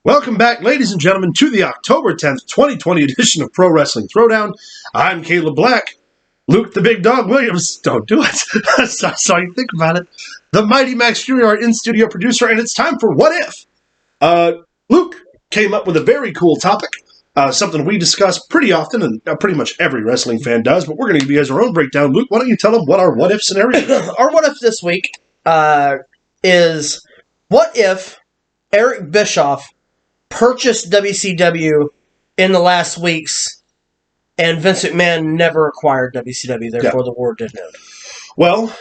Welcome back, ladies and gentlemen, to the October 10th, 2020 edition of Pro Wrestling Throwdown. I'm Caleb Black. Luke the Big Dog Williams, don't do it. That's how you think about it. The Mighty Max Jr., our in-studio producer, and it's time for What If? Luke came up with a very cool topic, something we discuss pretty often, and pretty much every wrestling fan does, but we're going to give you guys our own breakdown. Luke, why don't you tell them what our What If scenario is? Our What If this week is, what if Eric Bischoff purchased WCW in the last weeks, and Vince McMahon never acquired WCW, therefore the war didn't end? Well,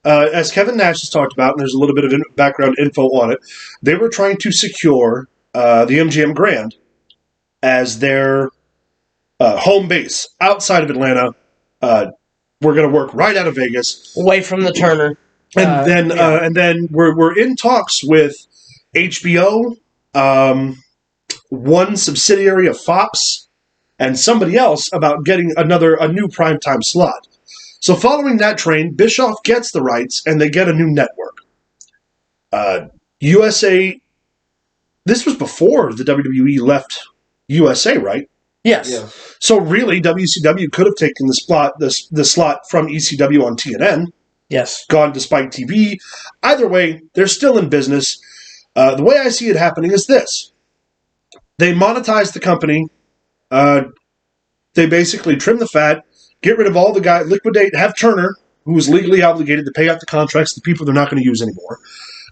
as Kevin Nash has talked about, and there's a little bit of background info on it, they were trying to secure the MGM Grand as their home base outside of Atlanta. We're going to work right out of Vegas, away from the Turner, and then we're in talks with HBO. One subsidiary of Fox, and somebody else about getting a new primetime slot. So following that train, Bischoff gets the rights, and they get a new network. USA, this was before the WWE left USA, right? Yes. Yeah. So really, WCW could have taken the slot from ECW on TNN. Yes. Gone to Spike TV. Either way, they're still in business. The way I see it happening is this. They monetize the company. They basically trim the fat, get rid of all the guys, liquidate, have Turner, who is legally obligated to pay out the contracts to the people they're not going to use anymore,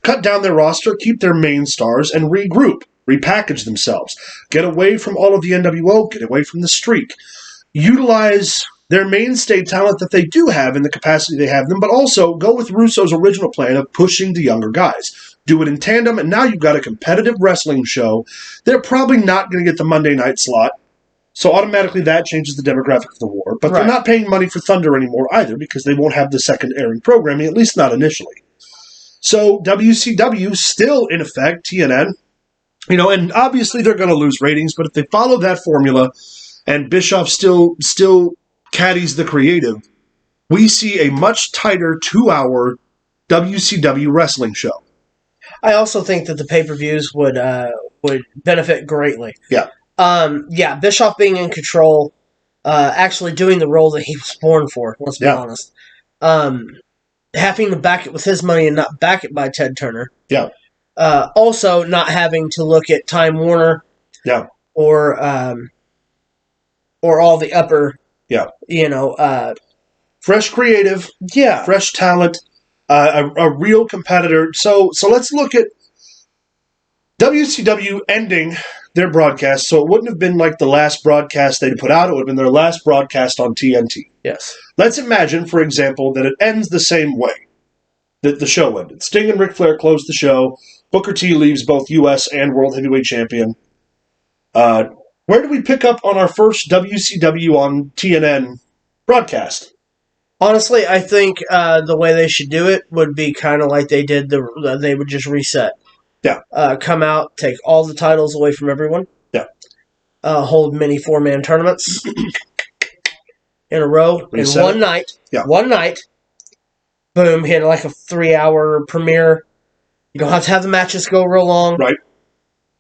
cut down their roster, keep their main stars, and regroup, repackage themselves, get away from all of the NWO, get away from the streak, utilize their mainstay talent that they do have in the capacity they have them, but also go with Russo's original plan of pushing the younger guys. Do it in tandem, and now you've got a competitive wrestling show. They're probably not going to get the Monday night slot, so automatically that changes the demographic of the war. But They're not paying money for Thunder anymore either, because they won't have the second airing programming, at least not initially. So WCW, still in effect, TNN, and obviously they're going to lose ratings, but if they follow that formula, and Bischoff still caddies the creative, we see a much tighter 2-hour WCW wrestling show. I also think that the pay-per-views would benefit greatly. Yeah. Bischoff being in control, actually doing the role that he was born for, let's be honest. Having to back it with his money and not back it by Ted Turner. Yeah. Also, not having to look at Time Warner. Yeah. Or all the upper. Yeah. Fresh creative. Yeah. Fresh talent. A real competitor. So let's look at WCW ending their broadcast. So it wouldn't have been like the last broadcast they'd put out. It would have been their last broadcast on TNT. Yes. Let's imagine, for example, that it ends the same way that the show ended. Sting and Ric Flair closed the show. Booker T leaves both U.S. and World Heavyweight Champion. Where do we pick up on our first WCW on TNN broadcast? Honestly, I think the way they should do it would be kind of like they did. They would just reset. Yeah. Come out, take all the titles away from everyone. Yeah. Hold mini 4-man tournaments in a row reset. In one night. Yeah. One night. Boom, hit like a 3-hour premiere. You don't have to have the matches go real long. Right.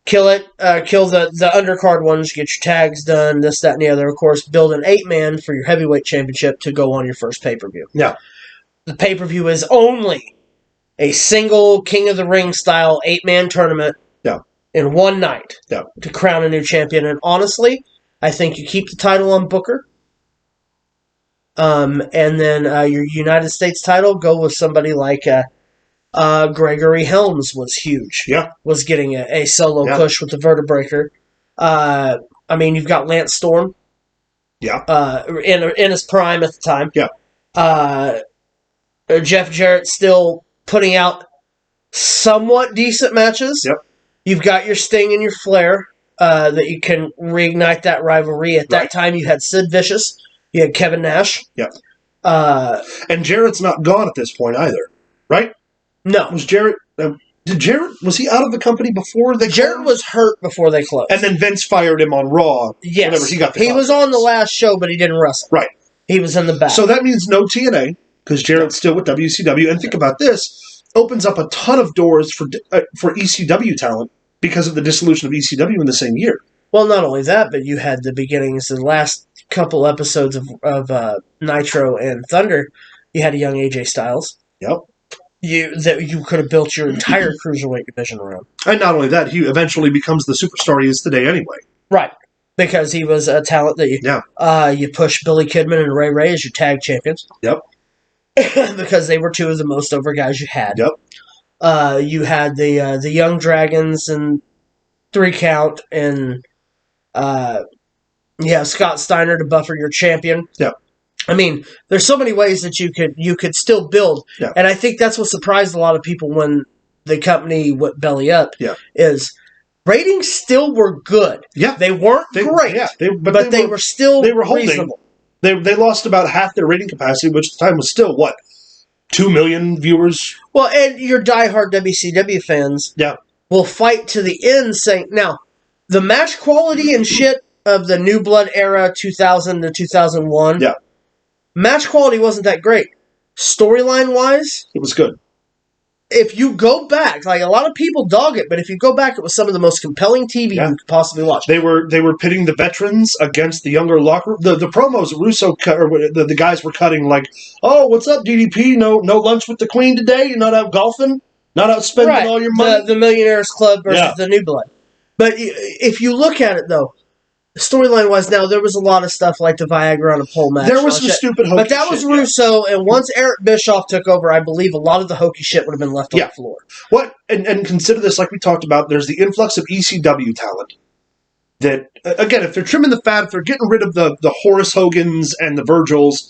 Kill it. Kill the undercard ones. Get your tags done. This, that, and the other. Of course, build an 8-man for your heavyweight championship to go on your first pay-per-view. Yeah. The pay-per-view is only a single King of the Ring style 8-man tournament. Yeah. In one night. Yeah. To crown a new champion. And honestly, I think you keep the title on Booker. And then your United States title, go with somebody like Gregory Helms was huge. Yeah. Was getting a solo push with the Vertebreaker. You've got Lance Storm. Yeah. In his prime at the time. Yeah. Jeff Jarrett still putting out somewhat decent matches. Yep. You've got your Sting and your Flair that you can reignite that rivalry. At that time, you had Sid Vicious. You had Kevin Nash. Yeah. And Jarrett's not gone at this point either, right? No. Was Jarrett... was he out of the company before they Jarrett closed? was hurt before they closed. And then Vince fired him on Raw. Yes. Whenever he got the He was on the last show, but he didn't wrestle. Right. He was in the back. So that means no TNA, because Jarrett's still with WCW. And think about this. Opens up a ton of doors for ECW talent, because of the dissolution of ECW in the same year. Well, not only that, but you had the beginnings, the last couple episodes of Nitro and Thunder. You had a young AJ Styles. Yep. You could have built your entire cruiserweight division around. And not only that, he eventually becomes the superstar he is today anyway. Right. Because he was a talent that you push Billy Kidman and Ray as your tag champions. Yep. Because they were two of the most over guys you had. Yep. You had the Young Dragons and 3 Count, and you have Scott Steiner to buffer your champion. Yep. I mean, there's so many ways that you could still build, and I think that's what surprised a lot of people when the company went belly up. Yeah. Is ratings still were good. Yeah, they weren't great. Yeah, but they were still holding. Reasonable. They lost about half their rating capacity, which at the time was still 2 million viewers. Well, and your diehard WCW fans, will fight to the end, saying now the match quality and shit of the New Blood era, 2000 to 2001. Yeah. Match quality wasn't that great. Storyline-wise, it was good. If you go back, like a lot of people dog it, but if you go back, it was some of the most compelling TV you could possibly watch. They were pitting the veterans against the younger locker. The promos Russo cut, or the guys were cutting like, "Oh, what's up, DDP? No lunch with the Queen today. You're not out golfing, not out spending all your money." The Millionaires Club versus the New Blood. But if you look at it though, storyline-wise, now there was a lot of stuff like the Viagra on a pole match. There was some stupid hokey shit. But that was Russo, and once Eric Bischoff took over, I believe a lot of the hokey shit would have been left on the floor. And consider this, like we talked about, there's the influx of ECW talent. That, again, if they're trimming the fat, if they're getting rid of the Horace Hogans and the Virgils,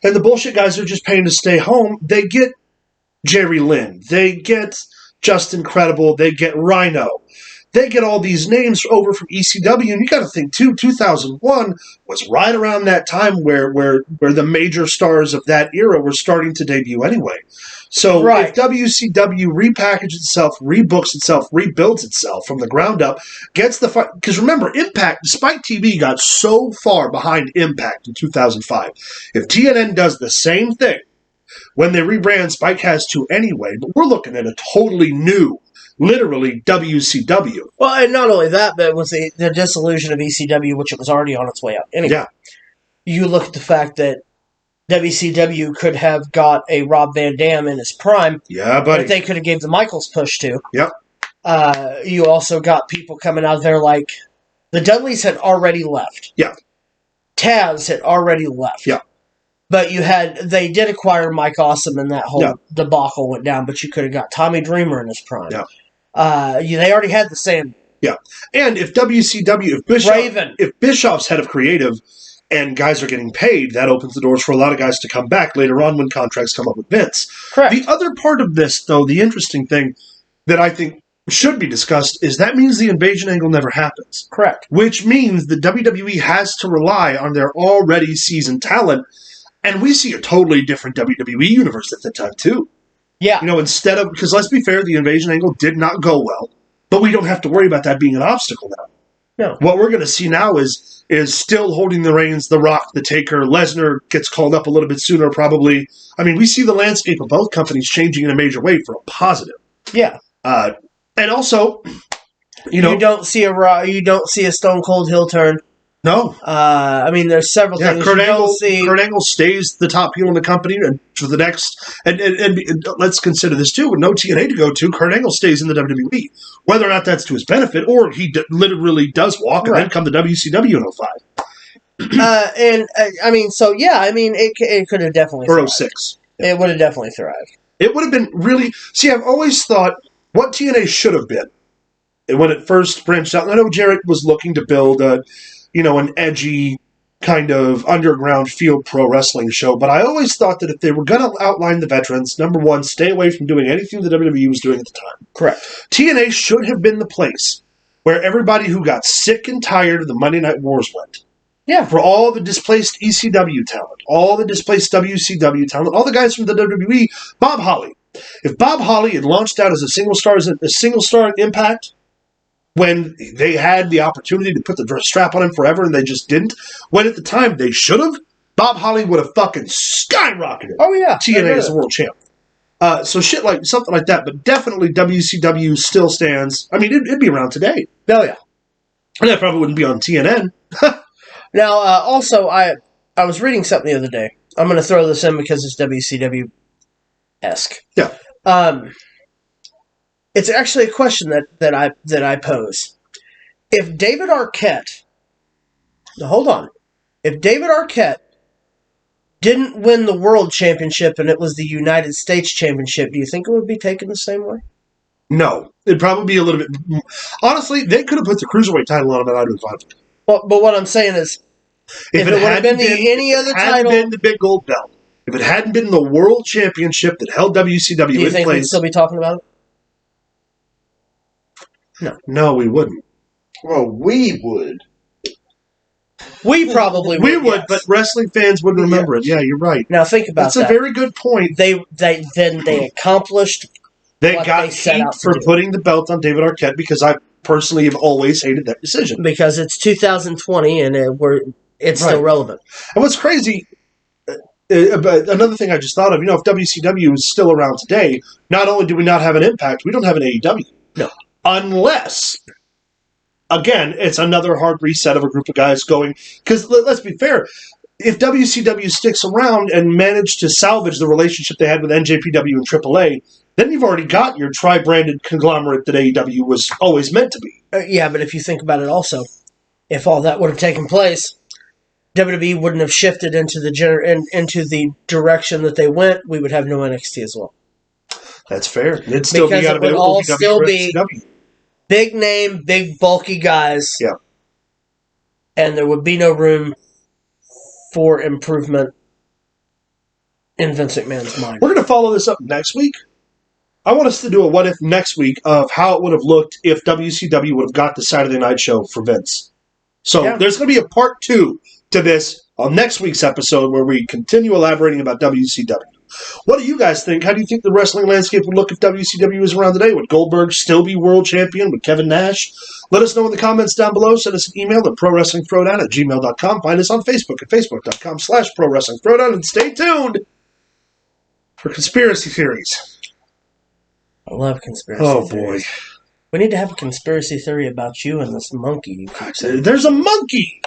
and the bullshit guys are just paying to stay home, they get Jerry Lynn, they get Justin Credible, they get Rhino. They get all these names over from ECW, and you got to think too. 2001 was right around that time where the major stars of that era were starting to debut anyway. So if WCW repackages itself, rebooks itself, rebuilds itself from the ground up, gets the fight. Because remember, Impact, despite TV, got so far behind Impact in 2005. If TNN does the same thing when they rebrand, Spike has to anyway. But we're looking at a totally new. Literally WCW. Well, and not only that, but with the dissolution of ECW, which it was already on its way out. Anyway, you look at the fact that WCW could have got a Rob Van Dam in his prime. Yeah, buddy. That they could have gave the Michaels push to. Yep. You also got people coming out there like the Dudleys had already left. Yeah. Taz had already left. Yeah. But they did acquire Mike Awesome, and that whole debacle went down. But you could have got Tommy Dreamer in his prime. Yeah. They already had the same. Yeah, and if WCW, if Bischoff's head of creative, and guys are getting paid, that opens the doors for a lot of guys to come back later on when contracts come up with Vince. Correct. The other part of this, though, the interesting thing that I think should be discussed is that means the invasion angle never happens. Correct. Which means the WWE has to rely on their already seasoned talent, and we see a totally different WWE universe at that time too. Yeah. Instead of, because let's be fair, the invasion angle did not go well, but we don't have to worry about that being an obstacle now. No. What we're going to see now is still holding the reins, The Rock, The Taker. Lesnar gets called up a little bit sooner, probably. I mean, we see the landscape of both companies changing in a major way for a positive. Yeah. And also, you don't see a Stone Cold heel turn. No. I mean, there's several things. Kurt Angle stays the top heel in the company and for the next. And let's consider this too. With no TNA to go to, Kurt Angle stays in the WWE. Whether or not that's to his benefit, or he literally does walk and then come to WCW in 05. It could have definitely or thrived. 06. It would have definitely thrived. It would have been really. See, I've always thought what TNA should have been when it first branched out. I know Jarrett was looking to build an edgy kind of underground field pro wrestling show, but I always thought that if they were going to outline the veterans, number one, stay away from doing anything the WWE was doing at the time. Correct. TNA should have been the place where everybody who got sick and tired of the Monday Night Wars went. Yeah. For all the displaced ECW talent, all the displaced WCW talent, all the guys from the WWE, Bob Holly. If Bob Holly had launched out as a single star in Impact, when they had the opportunity to put the strap on him forever and they just didn't, when at the time they should have, Bob Holly would have fucking skyrocketed. Oh, yeah. TNA as a world champ. So shit like something like that, but definitely WCW still stands. I mean, it'd be around today. Oh, yeah. And that probably wouldn't be on TNN. Now, also, I was reading something the other day. I'm going to throw this in because it's WCW-esque. Yeah. It's actually a question that I pose. If David Arquette... Now, hold on. If David Arquette didn't win the World Championship and it was the United States Championship, do you think it would be taken the same way? No. It'd probably be a little bit... Honestly, they could have put the Cruiserweight title on him and I'd have been fine. Well, but what I'm saying is, if it would have been any other title... been the big gold belt, if it hadn't been the World Championship that held WCW do you in think place... we'd still be talking about it? No. No, we wouldn't. Well, we would. We probably would. We would, yes. but wrestling fans wouldn't remember it. Yeah, you're right. Now think about that. That's a very good point. They accomplished They what got they set heat out to for do. putting the belt on David Arquette because I personally have always hated that decision. Because it's 2020 and it's still Right. relevant. And what's crazy, but another thing I just thought of, if WCW is still around today, not only do we not have an Impact, we don't have an AEW. No. Unless, again, it's another hard reset of a group of guys going, because let's be fair, if WCW sticks around and managed to salvage the relationship they had with NJPW and AAA, then you've already got your tri-branded conglomerate that AEW was always meant to be. Yeah, but if you think about it also, if all that would have taken place, WWE wouldn't have shifted into the direction that they went. We would have no NXT as well. That's fair. It'd still Because be it would all still be WCW. big name, big bulky guys. Yeah. And there would be no room for improvement in Vince McMahon's mind. We're going to follow this up next week. I want us to do a what if next week of how it would have looked if WCW would have got the Saturday night show for Vince. So there's going to be a part 2 to this on next week's episode where we continue elaborating about WCW. What do you guys think? How do you think the wrestling landscape would look if WCW was around today? Would Goldberg still be world champion? Would Kevin Nash? Let us know in the comments down below. Send us an email to prowrestlingthrowdown@gmail.com. Find us on Facebook at facebook.com/prowrestlingthrowdown. And stay tuned for conspiracy theories. I love conspiracy Oh, theories. boy. We need to have a conspiracy theory about you and this monkey. You keep saying. There's a monkey!